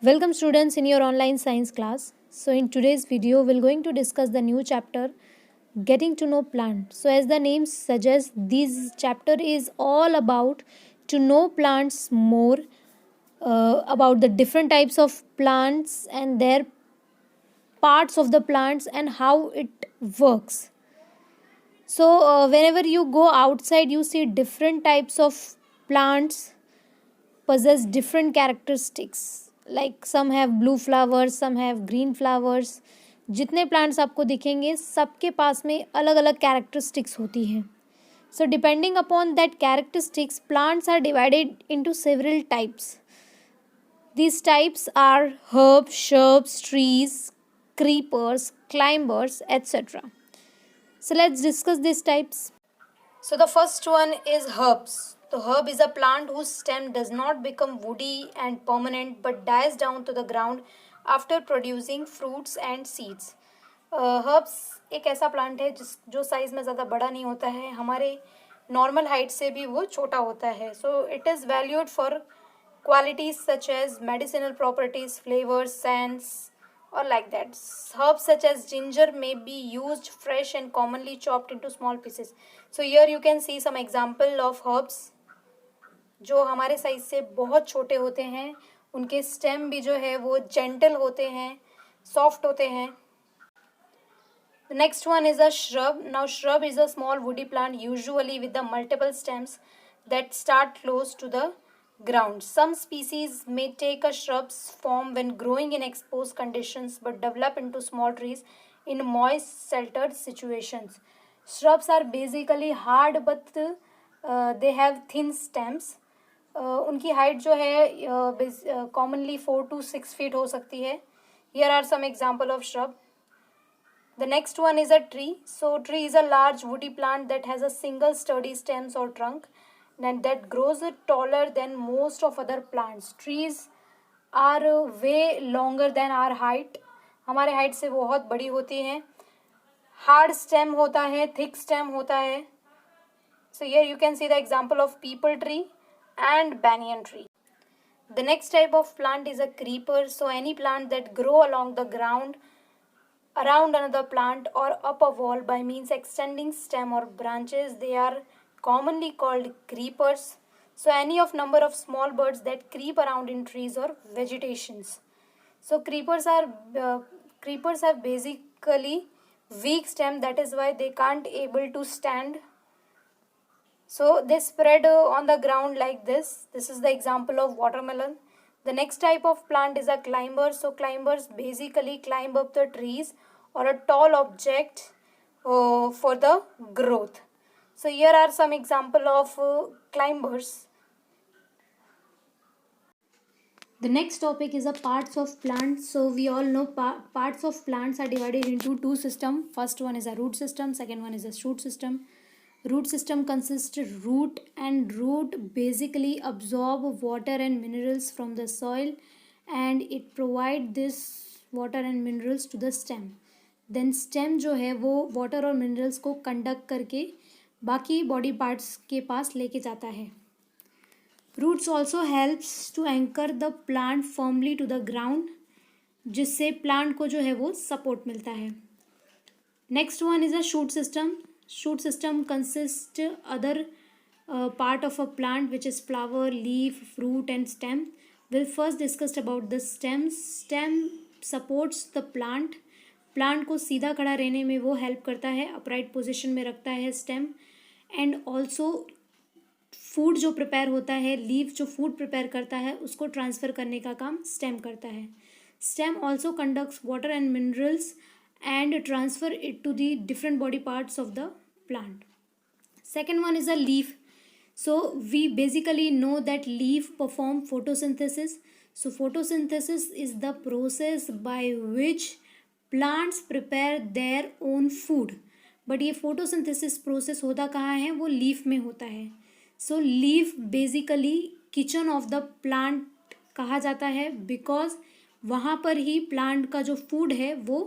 Welcome students in your online science class. So in today's video we're going to discuss the new chapter getting to know plant. So as the name suggests, this chapter is all about to know plants more, about the different types of plants and their parts of the plants and how it works. So whenever you go outside you see different types of plants possess different characteristics, like some have blue flowers, some have green flowers. जितने plants आपको दिखेंगे सबके पास में अलग अलग characteristics होती हैं. So depending upon that characteristics, plants are divided into several types. These types are herbs, shrubs, trees, creepers, climbers, etc. So let's discuss these types. So the first one is herbs. The herb is a plant whose stem does not become woody and permanent but dies down to the ground after producing fruits and seeds. Herbs एक ऐसा plant है जो size में ज़्यादा बड़ा नहीं होता है, हमारे नॉर्मल हाइट से भी वो छोटा होता है. So it is valued for qualities such as medicinal properties, flavors, scents, or like that. Herbs such as ginger may be used fresh and commonly chopped into small pieces. So here you can see some example of herbs जो हमारे size से बहुत छोटे होते हैं. उनके stem भी जो है वो जेंटल होते हैं, सॉफ्ट होते हैं. The next one is a shrub. Now shrub is a small woody plant usually with the multiple stems that start close to the ground. Some species may take a shrub's form when growing in exposed conditions but develop into small trees in moist sheltered situations. Shrubs are basically hard but they have thin stems. उनकी height जो है commonly 4 to 6 feet हो सकती है. Here are some example of shrub. The next one is a tree. So tree is a large woody plant that has a single sturdy stems or trunk and that grows taller than most of other plants. Trees are way longer than our height. हमारे height से बहुत बड़ी होती हैं. Hard stem होता है, thick stem होता है. So here you can see the example of peepal tree and banyan tree. The next type of plant is a creeper. So any plant that grow along the ground around another plant or up a wall by means extending stem or branches, they are commonly called creepers. So any of number of small birds that creep around in trees or vegetations. So creepers have basically weak stem, that is why they can't able to stand. So they spread on the ground like this. This is the example of watermelon. The next type of plant is a climber. So climbers basically climb up the trees or a tall object for the growth. So here are some example of climbers. The next topic is a parts of plants. So we all know parts of plants are divided into two systems. First one is a root system, second one is a shoot system. Root system consists root, and root basically absorb water and minerals from the soil and it provide this water and minerals to the stem. Then stem जो है वो water और minerals को conduct करके बाकी body parts के पास लेके जाता है. Roots also helps to anchor the plant firmly to the ground, जिससे plant को जो है वो support मिलता है. Next one is a shoot system. Shoot system consists other part of a plant which is flower, leaf, fruit and stem. We'll first discuss about the stem. Stem supports the plant. Plant को सीधा खड़ा रहने में वो help करता है, upright position में रखता है स्टेम. एंड ऑल्सो फूड जो प्रिपेयर होता है, लीफ जो फूड प्रिपेयर करता है उसको ट्रांसफ़र करने का काम स्टेम करता है. Stem also conducts water and minerals and transfer it to the different body parts of the plant. Second one is a leaf. So we basically know that leaf perform photosynthesis. So photosynthesis is the process by which plants prepare their own food. But ये photosynthesis process होता कहाँ है, वो leaf में होता है. So leaf basically kitchen of the plant कहा जाता है because वहाँ पर ही plant का जो food है वो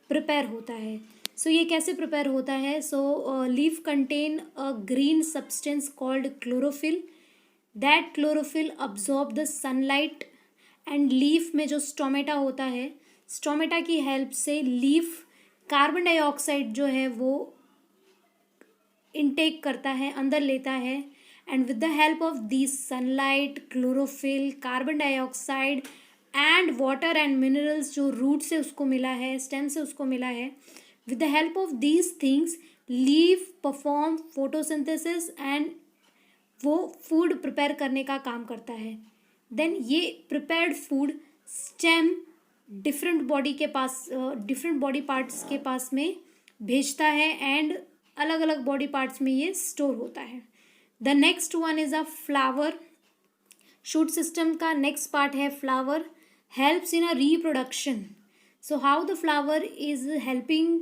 प्रिपेयर होता है. सो ये कैसे प्रिपेयर होता है? So leaf contain a green substance called chlorophyll. That chlorophyll absorb the sunlight and leaf में जो स्टोमेटा होता है, स्टोमेटा की हेल्प से लीफ कार्बन डाइऑक्साइड जो है वो इनटेक करता है, अंदर लेता है, and with the help of this sunlight, chlorophyll, carbon dioxide and water and minerals जो रूट से उसको मिला है, स्टेम से उसको मिला है, with the help of these things leaf perform photosynthesis and वो फूड प्रिपेयर करने का काम करता है. देन ये prepared food stem different body parts के पास में भेजता है एंड अलग अलग बॉडी पार्ट्स में ये स्टोर होता है. The next one is a flower. Shoot system का नेक्स्ट पार्ट है flower. Helps in a reproduction. So how the flower is helping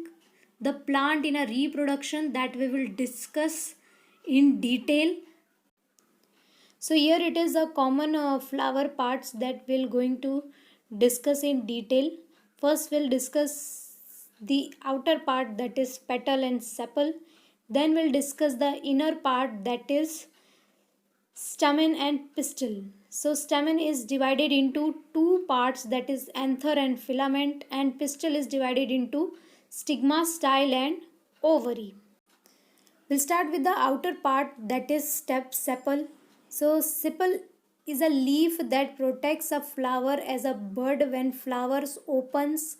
the plant in a reproduction, that we will discuss in detail. So here it is a common flower parts that we'll going to discuss in detail. First we'll discuss the outer part, that is petal and sepal. Then we'll discuss the inner part, that is stamen and pistil. So stamen is divided into two parts, that is anther and filament, and pistil is divided into stigma, style and ovary. We'll start with the outer part, that is sepal. So sepal is a leaf that protects a flower as a bud. When flowers opens,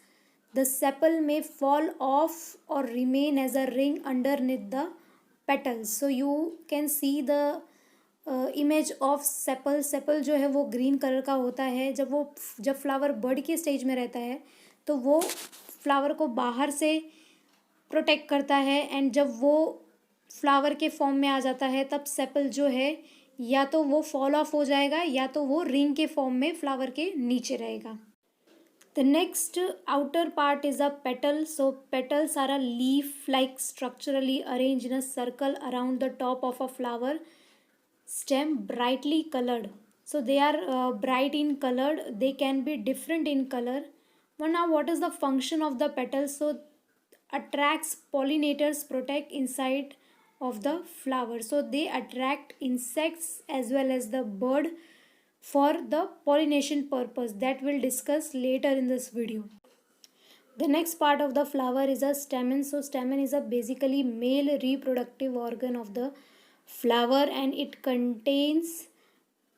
the sepal may fall off or remain as a ring underneath the petals. So you can see the image of sepal. sepal जो है वो green colour का होता है. जब flower bud के stage में रहता है तो वो फ्लावर को बाहर से प्रोटेक्ट करता है, एंड जब वो फ्लावर के फॉर्म में आ जाता है तब सेपल जो है या तो वो फॉल ऑफ हो जाएगा या तो वो रिंग के फॉर्म में फ्लावर के नीचे रहेगा. The next outer part is a petal. So petals are a leaf like structurally arrange in a circle around the top of a flower stem, brightly colored. So they are bright in colored, they can be different in color. But now what is the function of the petals? So attracts pollinators, protect inside of the flower. So they attract insects as well as the bird for the pollination purpose, that we'll discuss later in this video. The next part of the flower is a stamen. So stamen is a basically male reproductive organ of the flower, and it contains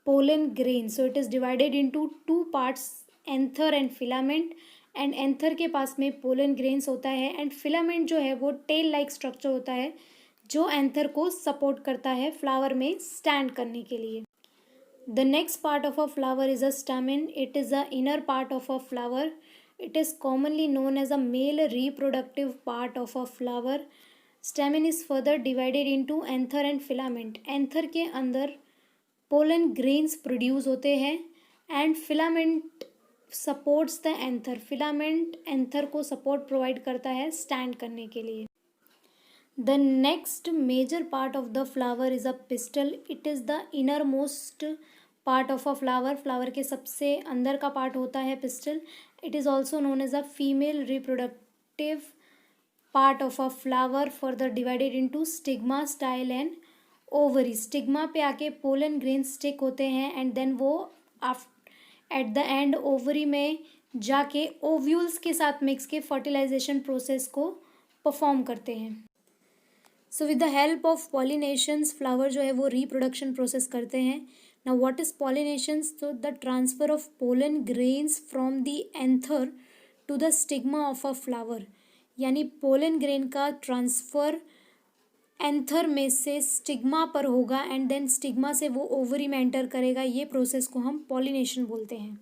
pollen grains. So it is divided into two parts, anther and filament. And anther के पास में pollen grains होता है, and filament जो है वो tell like structure होता है जो एंथर को सपोर्ट करता है फ्लावर में स्टैंड करने के लिए. The next part of a flower is a stamen. It is a inner part of a flower. It is commonly known as a male reproductive part of a flower. Stamen is further divided into anther and filament. Anther के अंदर pollen grains produce होते हैं and filament supports the anther. Filament anther को support provide करता है stand करने के लिए. The next major part of the flower is a pistil. It is the innermost part of a flower. Flower के सबसे अंदर का पार्ट होता है pistil. It is also known as a female reproductive part of a flower, further divided into stigma, style and ovary. Stigma पे आके pollen grain stick होते हैं एंड देन वो एट द एंड ओवरी में जाके ovules के साथ mix के फर्टिलाइजेशन प्रोसेस को परफॉर्म करते हैं. So with the help of pollinations flower जो है वो रिप्रोडक्शन प्रोसेस करते हैं. Now what is pollinations? तो the transfer of pollen grains from the anther to the stigma of a flower. यानी पोलन ग्रेन का ट्रांसफ़र एंथर में से स्टिग्मा पर होगा एंड देन स्टिग्मा से वो ओवरी में एंटर करेगा. ये प्रोसेस को हम पॉलिनेशन बोलते हैं,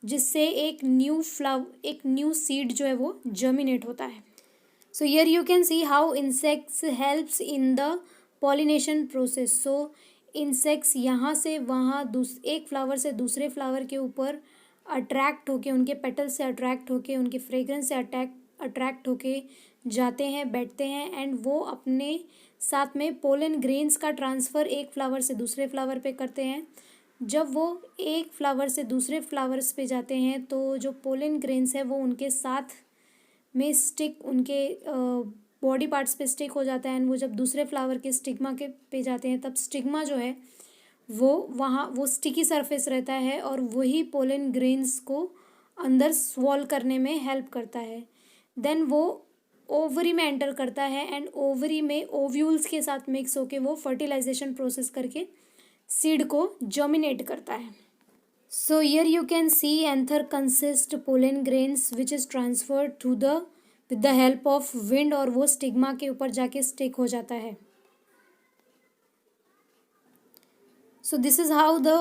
जिससे एक न्यू सीड जो है वो जर्मिनेट होता है. So here you can see how insects helps in the pollination process. So insects यहाँ से वहाँ एक फ्लावर से दूसरे फ्लावर के ऊपर अट्रैक्ट होके, उनके पेटल से अट्रैक्ट होके, उनके फ्रेग्रेंस से अट्रैक्ट होके जाते हैं, बैठते हैं, एंड वो अपने साथ में पोलन ग्रेन्स का ट्रांसफ़र एक फ्लावर से दूसरे फ्लावर पे करते हैं. जब वो एक फ्लावर से दूसरे फ्लावर्स पे जाते हैं तो जो पोलन ग्रेन्स है वो उनके साथ में स्टिक, उनके बॉडी पार्ट्स पे स्टिक हो जाता है, एंड वो जब दूसरे फ्लावर के स्टिग्मा के पे जाते हैं तब स्टिग्मा जो है वो स्टिकी सरफेस रहता है और वही पोलन ग्रेन्स को अंदर स्वॉल करने में हेल्प करता है। देन वो ओवरी में एंटर करता है एंड ओवरी में ओव्यूल्स के साथ मिक्स होके वो फर्टिलाइजेशन प्रोसेस करके सीड को जर्मिनेट करता है। So here you can see anther consist pollen grains which is transferred through the with the help of wind, और वो स्टिग्मा के ऊपर जाके स्टिक हो जाता है। So this is how the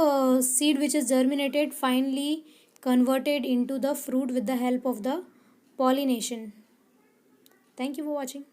seed which is germinated finally converted into the fruit with the help of the pollination. Thank you for watching.